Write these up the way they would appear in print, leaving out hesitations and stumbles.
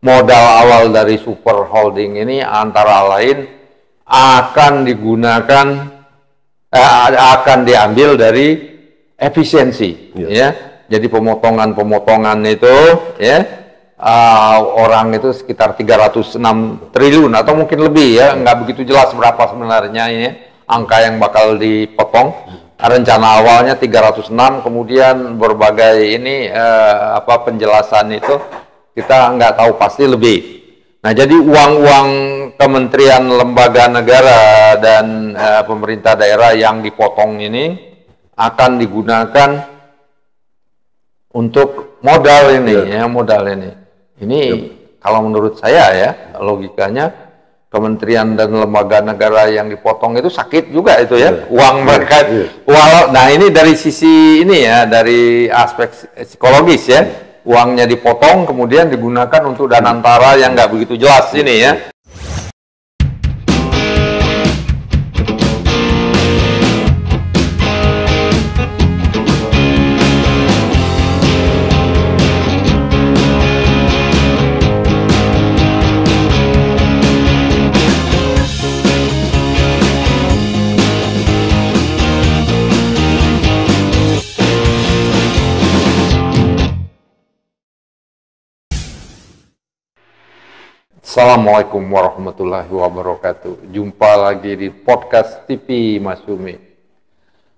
modal awal dari super holding ini antara lain akan digunakan akan diambil dari efisiensi, ya. Jadi pemotongan itu, ya, orang itu sekitar 306 triliun atau mungkin lebih, ya, nggak begitu jelas berapa sebenarnya ini angka yang bakal dipotong. Rencana awalnya 306, kemudian berbagai ini penjelasan itu kita nggak tahu pasti lebih. Nah, jadi uang-uang kementerian, lembaga negara dan pemerintah daerah yang dipotong ini akan digunakan untuk modal ini, ya, modal ini. Ini kalau menurut saya, ya, logikanya kementerian dan lembaga negara yang dipotong itu sakit juga itu, ya, uang mereka. Walau, nah ini dari sisi ini, ya, dari aspek psikologis, ya, uangnya dipotong kemudian digunakan untuk danantara yang nggak begitu jelas ini, ya. Assalamualaikum warahmatullahi wabarakatuh. Jumpa lagi di podcast TV Mas Umi.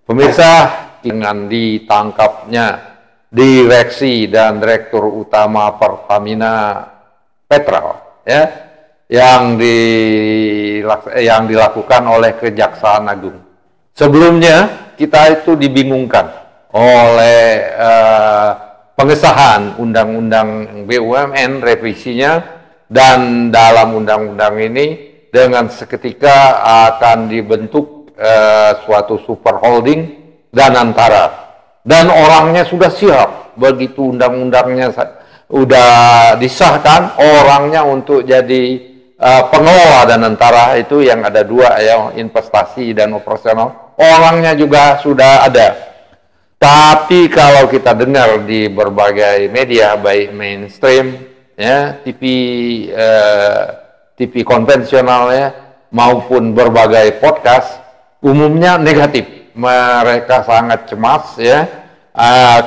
Pemirsa, dengan ditangkapnya direksi dan direktur utama Pertamina Petrol, ya, yang dilakukan oleh Kejaksaan Agung. Sebelumnya kita itu dibingungkan oleh pengesahan Undang-Undang BUMN revisinya. Dan dalam undang-undang ini dengan seketika akan dibentuk suatu super holding danantara. Dan orangnya sudah siap, begitu undang-undangnya sudah disahkan, orangnya untuk jadi pengelola danantara itu yang ada dua, ya, investasi dan operasional. Orangnya juga sudah ada. Tapi kalau kita dengar di berbagai media, baik mainstream, ya, TV konvensional, ya, maupun berbagai podcast, umumnya negatif. Mereka sangat cemas, ya,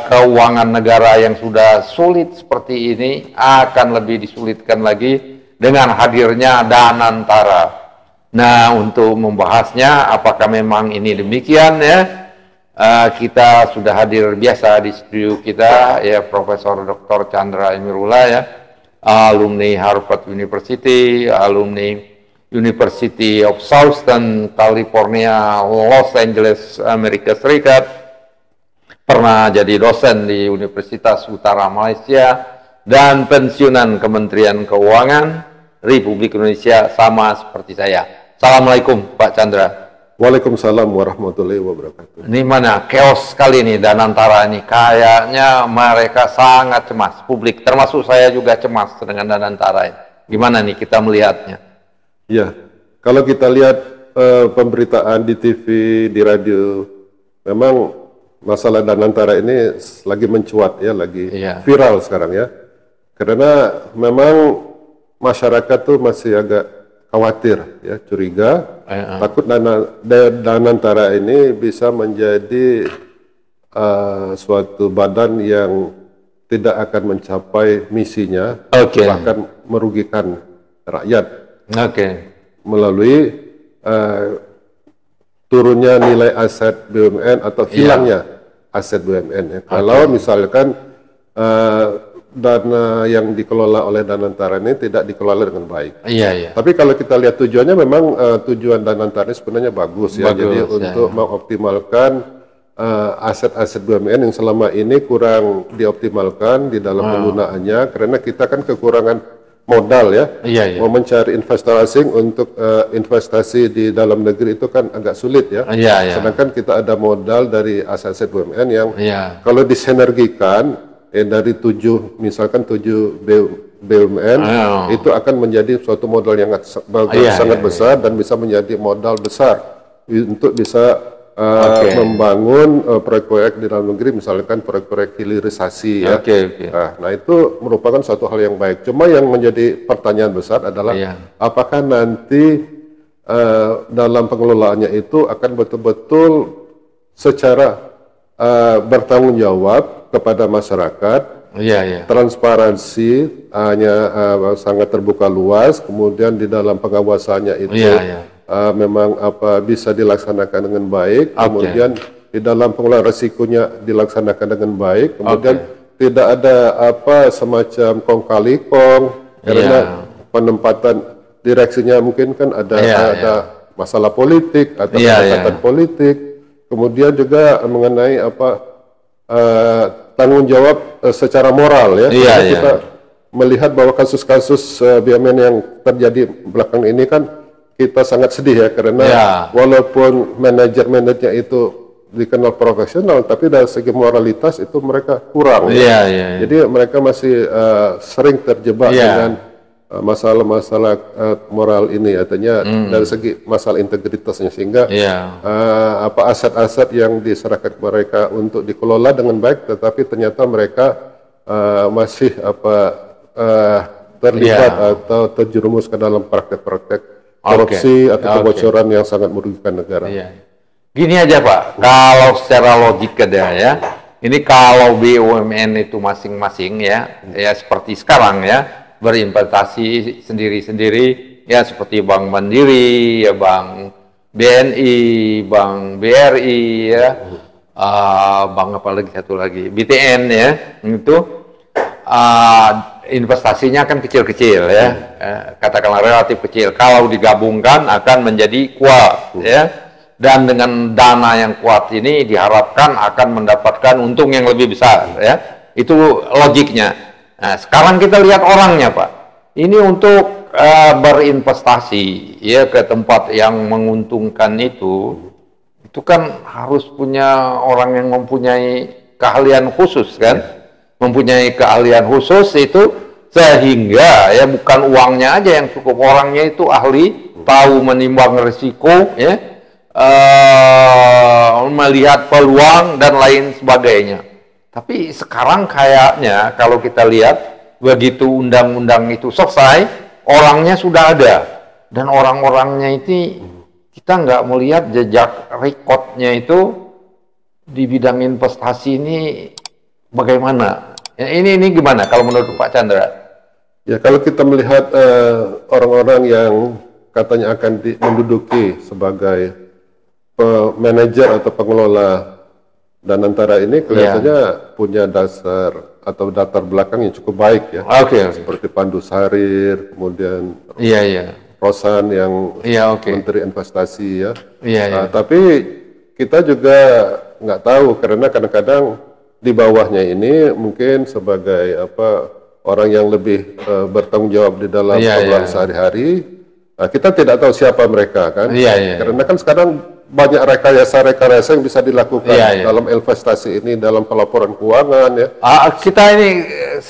keuangan negara yang sudah sulit seperti ini akan lebih disulitkan lagi dengan hadirnya danantara. Nah, untuk membahasnya apakah memang ini demikian, ya, kita sudah hadir biasa di studio kita, ya, Profesor Dr. Chandra Emirullah, ya, alumni Harvard University, alumni University of Southern California, Los Angeles, Amerika Serikat, pernah jadi dosen di Universitas Utara Malaysia, dan pensiunan Kementerian Keuangan Republik Indonesia sama seperti saya. Assalamualaikum Pak Chandra. Waalaikumsalam warahmatullahi wabarakatuh. Ini mana chaos sekali nih danantara ini, kayaknya mereka sangat cemas, publik termasuk saya juga cemas dengan danantara ini. Gimana nih kita melihatnya? Ya, kalau kita lihat pemberitaan di TV, di radio, memang masalah danantara ini lagi mencuat, ya, lagi viral sekarang, ya. Karena memang masyarakat tuh masih agak khawatir, ya, curiga, takut danantara ini bisa menjadi suatu badan yang tidak akan mencapai misinya, bahkan merugikan rakyat, melalui turunnya nilai aset BUMN atau hilangnya aset BUMN. Ya. Kalau misalkan dana yang dikelola oleh danantara ini tidak dikelola dengan baik. Tapi kalau kita lihat tujuannya, memang tujuan danantara ini sebenarnya bagus, ya. Jadi untuk mengoptimalkan aset-aset BUMN yang selama ini kurang dioptimalkan di dalam penggunaannya, karena kita kan kekurangan modal, ya. Mau mencari investor asing untuk investasi di dalam negeri itu kan agak sulit, ya. Sedangkan kita ada modal dari aset-aset BUMN yang kalau disinergikan, dari misalkan 7 BUMN, itu akan menjadi suatu modal yang sangat besar dan bisa menjadi modal besar untuk bisa membangun proyek-proyek di dalam negeri, misalkan proyek-proyek hilirisasi ya. Nah itu merupakan suatu hal yang baik. Cuma yang menjadi pertanyaan besar adalah apakah nanti dalam pengelolaannya itu akan betul-betul secara bertanggung jawab kepada masyarakat, transparansi hanya sangat terbuka luas, kemudian di dalam pengawasannya itu memang bisa dilaksanakan dengan baik, kemudian di dalam pengelolaan risikonya dilaksanakan dengan baik, kemudian tidak ada semacam kong kali kong karena penempatan direksinya mungkin kan ada masalah politik atau kedekatan politik, kemudian juga mengenai tanggung jawab secara moral ya. Kita melihat bahwa kasus-kasus BUMN yang terjadi belakang ini kan kita sangat sedih ya, karena walaupun manajer-manajernya itu dikenal profesional, tapi dari segi moralitas itu mereka kurang. Jadi mereka masih sering terjebak dengan masalah-masalah moral ini, artinya dari segi masalah integritasnya, sehingga aset-aset yang diserahkan ke mereka untuk dikelola dengan baik, tetapi ternyata mereka masih terlibat atau terjerumus ke dalam praktek-praktek korupsi atau kebocoran yang sangat merugikan negara. Gini aja Pak, kalau secara logika ya, ini kalau BUMN itu masing-masing ya seperti sekarang ya, berinvestasi sendiri-sendiri ya, seperti Bank Mandiri ya, Bank BNI, Bank BRI ya, Bank apa lagi, satu lagi BTN ya, itu investasinya kan kecil-kecil ya, katakanlah relatif kecil. Kalau digabungkan akan menjadi kuat ya, dan dengan dana yang kuat ini diharapkan akan mendapatkan untung yang lebih besar ya. Itu logiknya. Nah, sekarang kita lihat orangnya Pak. Ini untuk berinvestasi ya ke tempat yang menguntungkan itu kan harus punya orang yang mempunyai keahlian khusus kan. Mempunyai keahlian khusus itu, sehingga ya bukan uangnya aja yang cukup, orangnya itu ahli, tahu menimbang risiko ya, melihat peluang dan lain sebagainya. Tapi sekarang kayaknya kalau kita lihat, begitu undang-undang itu selesai, orangnya sudah ada, dan orang-orangnya itu kita nggak melihat jejak rekodnya itu di bidang investasi ini bagaimana? Ini gimana kalau menurut Pak Chandra? Ya, kalau kita melihat orang-orang yang katanya akan menduduki sebagai manajer atau pengelola Danantara ini, kelihatannya punya dasar atau latar belakang yang cukup baik ya. Seperti Pandu Sarir, kemudian Rosan yang Menteri Investasi ya. Tapi kita juga nggak tahu, karena kadang-kadang di bawahnya ini mungkin sebagai orang yang lebih bertanggung jawab di dalam pengelolaan sehari-hari, kita tidak tahu siapa mereka kan. Karena kan sekarang banyak rekayasa yang bisa dilakukan dalam investasi ini, dalam pelaporan keuangan ya. Kita ini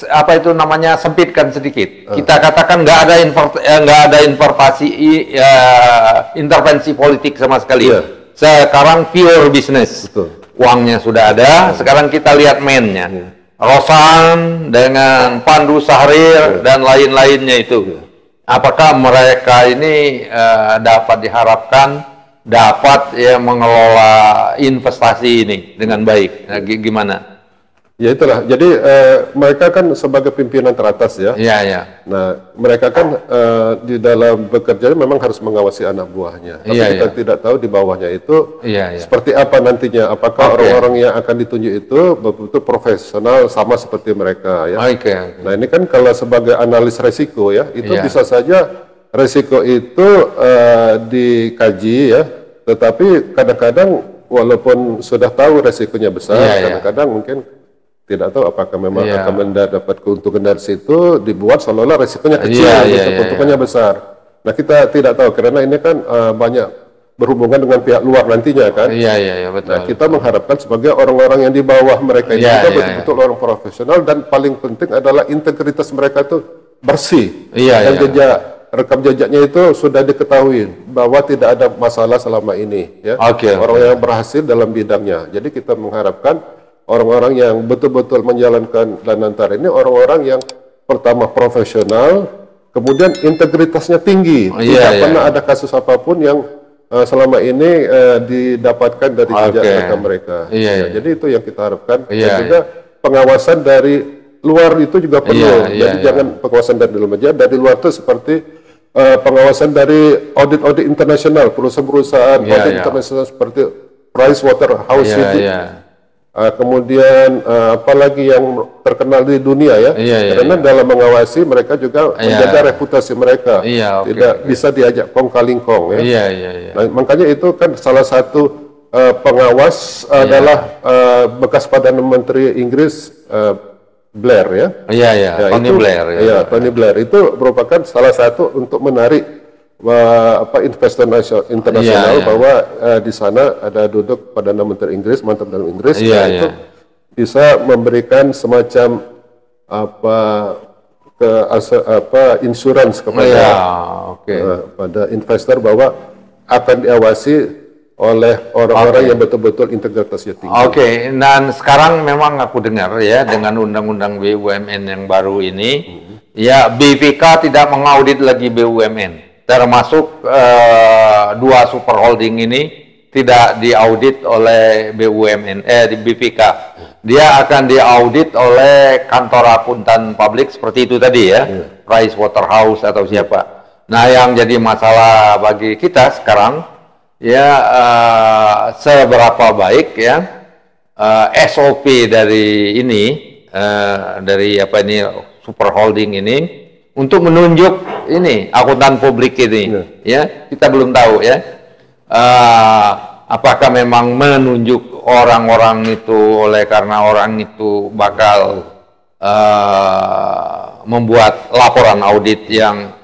apa itu namanya, sempitkan sedikit. Kita katakan nggak ada intervensi politik sama sekali. Sekarang pure business. Uangnya sudah ada, sekarang kita lihat mainnya. Rosan dengan Pandu Sahrir dan lain-lainnya itu. Apakah mereka ini dapat diharapkan dapat mengelola investasi ini dengan baik? Gimana? Ya itulah, jadi mereka kan sebagai pimpinan teratas ya. Nah, mereka kan di dalam bekerja memang harus mengawasi anak buahnya. Tapi kita tidak tahu di bawahnya itu seperti apa nantinya. Apakah orang-orang yang akan ditunjuk itu betul-betul profesional sama seperti mereka ya. Nah, ini kan kalau sebagai analis resiko ya, itu bisa saja resiko itu dikaji ya. Tetapi kadang-kadang walaupun sudah tahu resikonya besar, kadang-kadang mungkin tidak tahu apakah memang akan mendapat keuntungan dari situ, dibuat seolah-olah resikonya kecil, keuntungannya besar. Nah, kita tidak tahu karena ini kan banyak berhubungan dengan pihak luar nantinya kan. Betul. Nah, kita mengharapkan sebagai orang-orang yang di bawah mereka itu betul-betul orang profesional, dan paling penting adalah integritas mereka itu bersih dan jejak rekam jejaknya itu sudah diketahui bahwa tidak ada masalah selama ini, ya. Orang yang berhasil dalam bidangnya. Jadi kita mengharapkan orang-orang yang betul-betul menjalankan Danantara ini orang-orang yang pertama profesional, kemudian integritasnya tinggi. Tidak pernah ada kasus apapun yang selama ini didapatkan dari jejak rekam mereka. Jadi itu yang kita harapkan. Dan juga pengawasan dari luar itu juga perlu. Jadi jangan pengawasan dari dalam aja. Dari luar itu seperti pengawasan dari audit-audit internasional, perusahaan-perusahaan audit internasional seperti Pricewaterhouse itu. Kemudian apalagi yang terkenal di dunia, ya. Karena dalam mengawasi mereka juga menjaga reputasi mereka. Tidak bisa diajak kong kaling kong, ya. Nah, makanya itu kan salah satu pengawas adalah bekas Perdana Menteri Inggris Blair, ya. Tony Blair. Tony Blair itu merupakan salah satu untuk menarik investor internasional bahwa di sana ada duduk Perdana Menteri Inggris, mantan Perdana Menteri Inggris, itu bisa memberikan semacam insurans kepada pada investor bahwa akan diawasi oleh orang-orang yang betul-betul integritasnya tinggi. Dan sekarang memang aku dengar, ya, dengan undang-undang BUMN yang baru ini, ya, BPK tidak mengaudit lagi BUMN. Termasuk dua super holding ini tidak diaudit oleh BUMN, di BPK. Dia akan diaudit oleh kantor akuntan publik seperti itu tadi, ya, Pricewaterhouse atau siapa. Nah, yang jadi masalah bagi kita sekarang, ya, seberapa baik, ya, SOP dari ini, dari super holding ini, untuk menunjuk ini akuntan publik ini, ya, kita belum tahu, ya, apakah memang menunjuk orang-orang itu karena orang itu bakal membuat laporan audit yang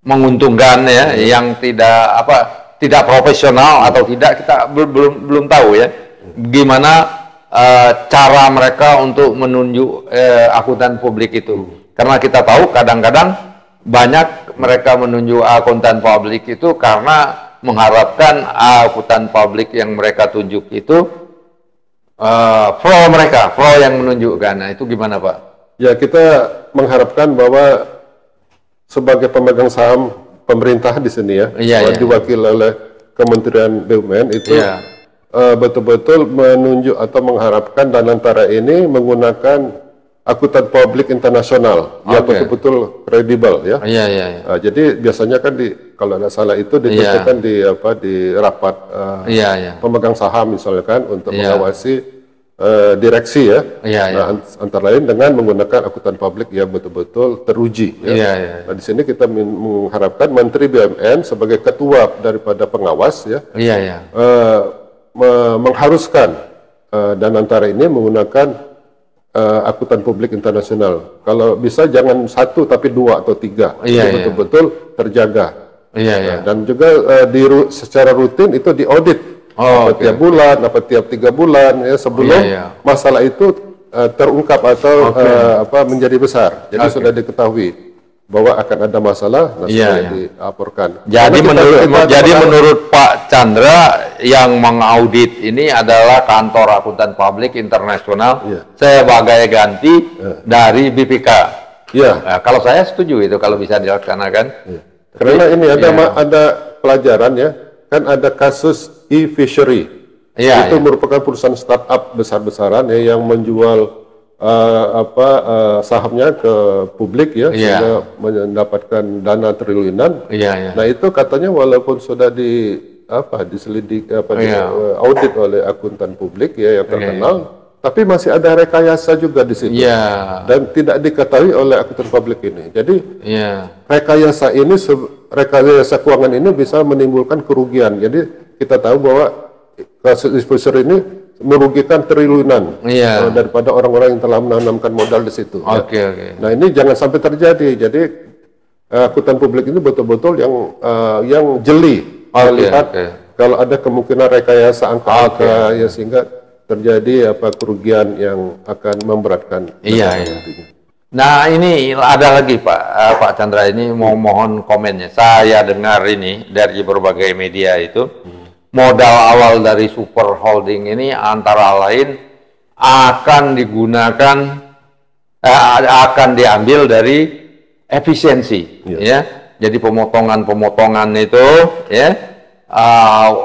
menguntungkan, ya, yang tidak profesional atau tidak, kita belum tahu, ya, gimana cara mereka untuk menunjuk akuntan publik itu. Karena kita tahu kadang-kadang banyak mereka menunjuk akuntan publik itu karena mengharapkan akuntan publik yang mereka tunjuk itu flow yang menunjukkan. Nah, itu gimana, Pak? Ya, kita mengharapkan bahwa sebagai pemegang saham pemerintah di sini, ya, diwakili oleh Kementerian BUMN itu betul-betul menunjuk atau mengharapkan Danantara ini menggunakan akuntan publik internasional yang betul-betul kredibel, ya. Jadi biasanya kan kalau tidak salah itu ditetapkan di rapat pemegang saham misalkan untuk mengawasi direksi, ya. Nah, antara lain dengan menggunakan akuntan publik yang betul-betul teruji, ya. Nah, di sini kita mengharapkan Menteri BUMN sebagai ketua daripada pengawas, ya, mengharuskan Danantara ini menggunakan akuntan publik internasional. Kalau bisa jangan satu tapi dua atau tiga, betul-betul terjaga. Dan juga secara rutin itu diaudit, tiap bulan, tiap 3 bulan, ya, sebelum masalah itu terungkap atau menjadi besar. Jadi sudah diketahui bahwa akan ada masalah, dilaporkan. Jadi menurut Pak Chandra, yang mengaudit ini adalah kantor akuntan publik internasional sebagai ganti dari BPK. Nah, kalau saya setuju itu kalau bisa dilaksanakan. Karena ini ada pelajaran, ya, kan ada kasus e-fishery. Itu merupakan perusahaan startup besar-besaran, ya, yang menjual sahamnya ke publik, ya, sehingga mendapatkan dana triliunan. Nah, itu katanya walaupun sudah diselidik audit oleh akuntan publik, ya, yang terkenal, tapi masih ada rekayasa juga di situ, dan tidak diketahui oleh akuntan publik ini. Jadi rekayasa keuangan ini bisa menimbulkan kerugian. Jadi kita tahu bahwa kasus exposure ini merugikan triliunan daripada orang-orang yang telah menanamkan modal di situ. Nah, ini jangan sampai terjadi. Jadi akuntan publik ini betul-betul yang jeli melihat kalau ada kemungkinan rekayasa angka-angka, ya, sehingga terjadi kerugian yang akan memberatkan nantinya. Nah ini ada lagi Pak Chandra, ini mau mohon komennya. Saya dengar ini dari berbagai media itu modal awal dari super holding ini antara lain akan digunakan akan diambil dari efisiensi, ya. Jadi pemotongan itu, ya,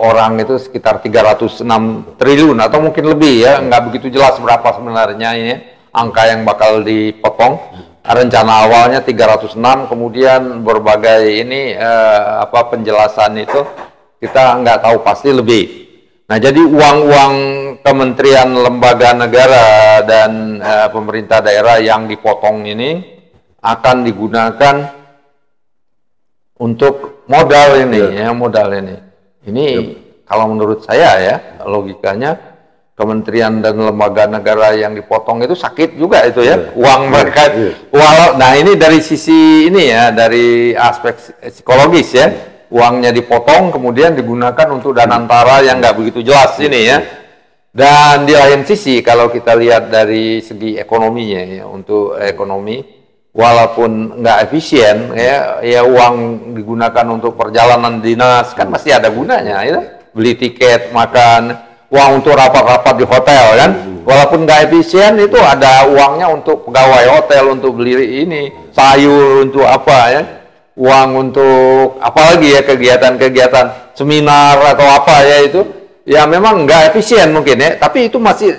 orang itu sekitar 306 triliun atau mungkin lebih, ya, nggak begitu jelas berapa sebenarnya ini angka yang bakal dipotong. Rencana awalnya 306, kemudian berbagai ini penjelasan itu kita nggak tahu pasti lebih. Nah, jadi uang-uang kementerian, lembaga negara dan pemerintah daerah yang dipotong ini akan digunakan untuk modal ini, ya, modal ini. Ini kalau menurut saya, ya, logikanya kementerian dan lembaga negara yang dipotong itu sakit juga itu, ya, uang mereka. Nah, ini dari sisi ini, ya, dari aspek psikologis, ya, uangnya dipotong kemudian digunakan untuk danantara yang nggak begitu jelas ini, ya. Dan di lain sisi kalau kita lihat dari segi ekonominya, ya, untuk ekonomi walaupun nggak efisien, ya uang digunakan untuk perjalanan dinas kan pasti ada gunanya, ya, beli tiket, makan, uang untuk rapat-rapat di hotel kan, walaupun nggak efisien itu ada uangnya untuk pegawai hotel, untuk beli ini sayur, untuk apa, ya, uang untuk apalagi, ya, kegiatan-kegiatan seminar atau apa, ya, itu ya memang nggak efisien mungkin, ya, tapi itu masih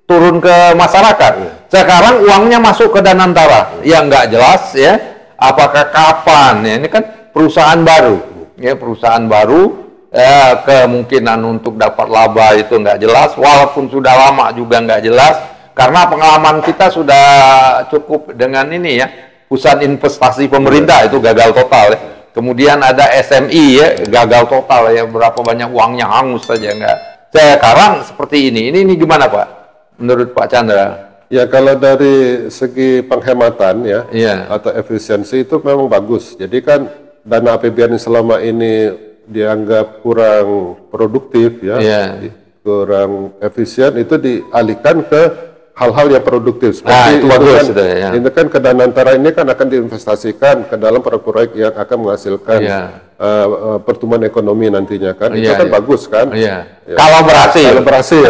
turun ke masyarakat. Sekarang uangnya masuk ke danantara yang nggak jelas, ya, apakah kapan, ya, ini kan perusahaan baru, ya, perusahaan baru. Kemungkinan untuk dapat laba itu nggak jelas, walaupun sudah lama juga nggak jelas, karena pengalaman kita sudah cukup dengan ini, ya, pusat investasi pemerintah itu gagal total, ya. Kemudian ada SMI, ya, gagal total, ya, berapa banyak uangnya hangus saja nggak. Sekarang seperti ini gimana Pak, menurut Pak Chandra? Ya, kalau dari segi penghematan, ya, atau efisiensi itu memang bagus. Jadi kan dana APBN selama ini dianggap kurang produktif, ya, kurang efisien, itu dialihkan ke hal-hal yang produktif. Seperti itu bagus, kan, ya. Ini kan ke danantara ini kan akan diinvestasikan ke dalam proyek yang akan menghasilkan pertumbuhan ekonomi nantinya kan, itu kan bagus kan. Kalau berhasil,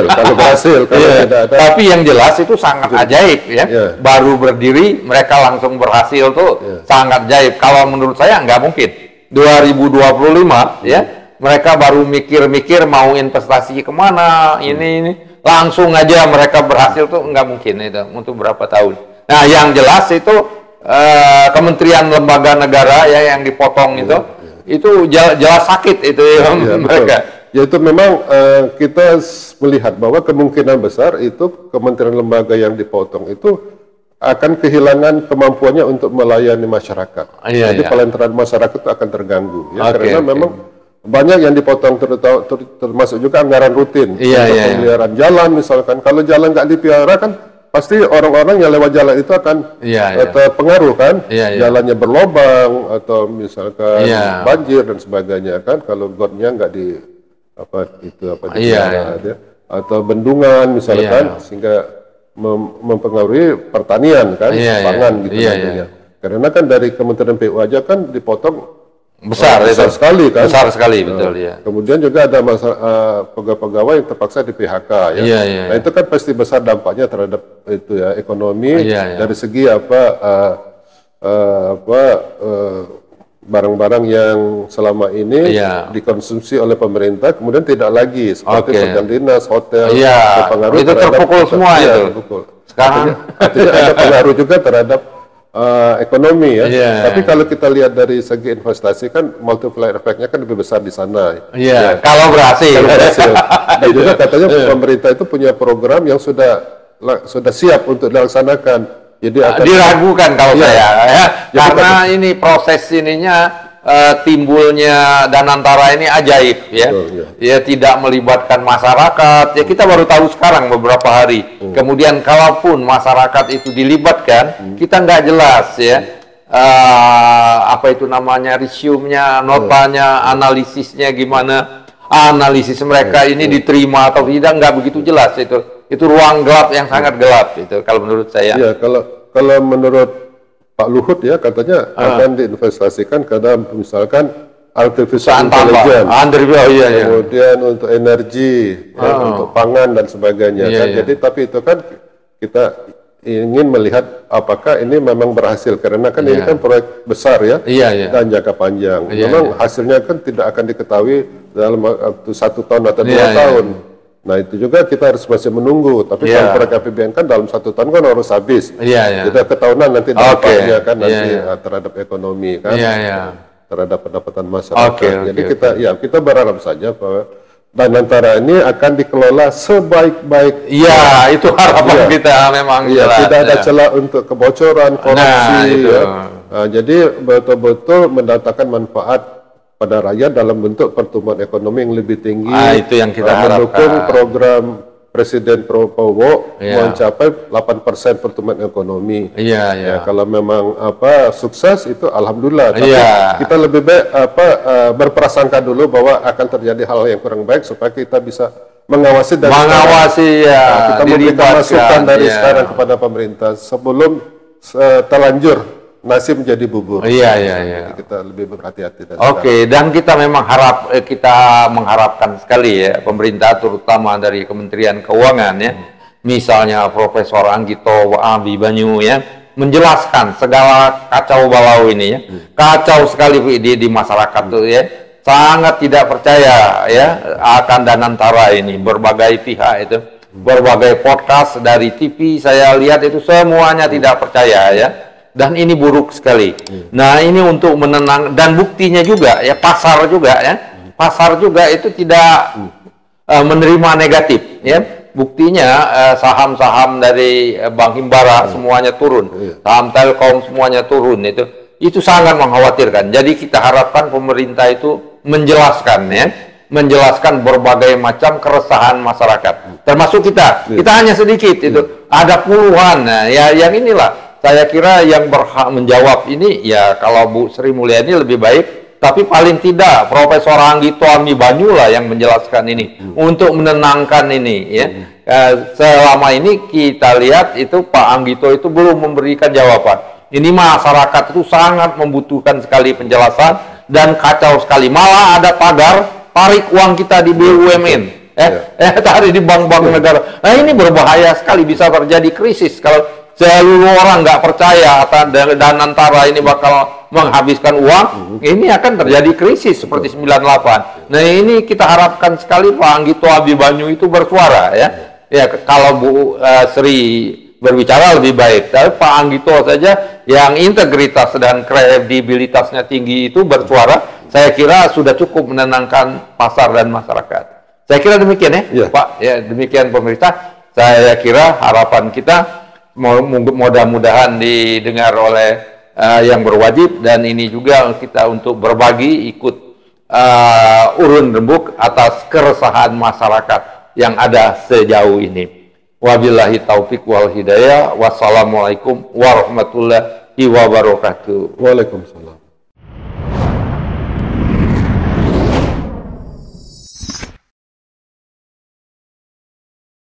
kalau tidak ada. Tapi yang jelas itu sangat ajaib, ya. Baru berdiri mereka langsung berhasil tuh, sangat ajaib. Kalau menurut saya nggak mungkin. 2025, ya, mereka baru mikir-mikir mau investasi kemana, ini langsung aja mereka berhasil tuh nggak mungkin itu untuk berapa tahun. Nah, yang jelas itu kementerian lembaga negara, ya, yang dipotong itu jelas sakit itu, ya, mereka. Ya, itu memang kita melihat bahwa kemungkinan besar itu kementerian lembaga yang dipotong itu akan kehilangan kemampuannya untuk melayani masyarakat. Jadi pelantaran masyarakat itu akan terganggu, ya, karena memang banyak yang dipotong, termasuk juga anggaran rutin, pemeliharaan jalan misalkan. Kalau jalan nggak dipelihara kan pasti orang-orang yang lewat jalan itu akan terpengaruh kan, jalannya berlobang atau misalkan banjir dan sebagainya kan, kalau gotnya nggak dipelihara, atau bendungan misalkan, sehingga mempengaruhi pertanian kan, pangan gitu nantinya. Karena kan dari Kementerian PU aja kan dipotong besar sekali kan, besar sekali, betul, ya. Kemudian juga ada pegawai-pegawai yang terpaksa di PHK, ya. Nah, itu kan pasti besar dampaknya terhadap itu, ya, ekonomi, dari segi barang-barang yang selama ini dikonsumsi oleh pemerintah kemudian tidak lagi, seperti pekerjaan dinas, hotel, berpengaruh itu terpukul semua, itu. Sekarang artinya ada pengaruh juga terhadap ekonomi, ya. Tapi kalau kita lihat dari segi investasi kan multiplier efeknya kan lebih besar di sana. Kalau berhasil. Dan juga katanya pemerintah itu punya program yang sudah siap untuk dilaksanakan. Jadi diragukan kalau saya, ya, karena ini proses ininya timbulnya danantara ini ajaib, ya. Ya, tidak melibatkan masyarakat, ya, kita baru tahu sekarang beberapa hari. Kemudian kalaupun masyarakat itu dilibatkan, kita nggak jelas, ya, apa itu namanya, resume-nya, notanya, analisisnya gimana, analisis mereka ini diterima atau tidak, nggak begitu jelas itu ruang gelap yang sangat gelap itu kalau menurut saya. Ya, kalau menurut Pak Luhut ya katanya akan diinvestasikan ke dalam misalkan artificial intelligence, kemudian untuk energi, untuk pangan dan sebagainya. Jadi tapi itu kan kita ingin melihat apakah ini memang berhasil karena kan ini kan proyek besar ya dan jangka panjang. Memang hasilnya kan tidak akan diketahui dalam waktu 1 tahun atau 2 tahun. Nah itu juga kita harus masih menunggu. Tapi kalau proyek APBN kan dalam 1 tahun kan harus habis. Kita ketahunan nanti dampaknya kan nanti terhadap ekonomi kan, terhadap pendapatan masyarakat. Jadi kita berharap saja bahwa Danantara ini akan dikelola sebaik-baik. Iya, itu harapan kita memang. Tidak ada celah untuk kebocoran, korupsi. Jadi betul-betul mendatangkan manfaat pada rakyat dalam bentuk pertumbuhan ekonomi yang lebih tinggi. Itu yang kita mendukung program Presiden Prabowo mencapai 8% pertumbuhan ekonomi. Kalau memang sukses itu alhamdulillah. Tapi kita lebih baik berprasangka dulu bahwa akan terjadi hal yang kurang baik supaya kita bisa mengawasi dari kita memberikan masukan dari sekarang kepada pemerintah sebelum terlanjur nasi menjadi bubur. Jadi kita lebih berhati-hati. Dan kita memang kita mengharapkan sekali ya pemerintah terutama dari Kementerian Keuangan ya, misalnya Profesor Anggito Abimanyu ya, menjelaskan segala kacau balau ini ya, kacau sekali di masyarakat tuh ya, sangat tidak percaya ya akan Danantara ini, berbagai pihak itu, berbagai podcast dari TV saya lihat itu semuanya tidak percaya ya. Dan ini buruk sekali. Nah ini untuk menenang dan buktinya juga ya pasar juga itu tidak menerima negatif ya. Buktinya saham-saham dari Bank Himbara semuanya turun, saham Telkom semuanya turun itu sangat mengkhawatirkan. Jadi kita harapkan pemerintah itu menjelaskan berbagai macam keresahan masyarakat, termasuk kita hanya sedikit itu ada puluhan. Yang inilah. Saya kira yang berhak menjawab ini ya kalau Bu Sri Mulyani lebih baik, tapi paling tidak Profesor Anggito Abimanyu lah yang menjelaskan ini untuk menenangkan ini ya. Selama ini kita lihat itu Pak Anggito itu belum memberikan jawaban. Ini masyarakat itu sangat membutuhkan sekali penjelasan dan kacau sekali. Malah ada tarik uang kita di BUMN, tarik di bank-bank negara. Nah ini berbahaya sekali, bisa terjadi krisis kalau seluruh orang nggak percaya Danantara ini bakal menghabiskan uang, ini akan terjadi krisis seperti 98. Nah ini kita harapkan sekali Pak Anggito Abimanyu itu bersuara ya. Kalau Bu Sri berbicara lebih baik, tapi Pak Anggito saja yang integritas dan kredibilitasnya tinggi itu bersuara, saya kira sudah cukup menenangkan pasar dan masyarakat. Saya kira demikian ya, Pak. Ya demikian pemerintah. Saya kira harapan kita mudah-mudahan didengar oleh yang berwajib, dan ini juga kita untuk berbagi ikut urun rembuk atas keresahan masyarakat yang ada sejauh ini. Wabillahi taufik wal hidayah. Wassalamualaikum warahmatullahi wabarakatuh. Waalaikumsalam.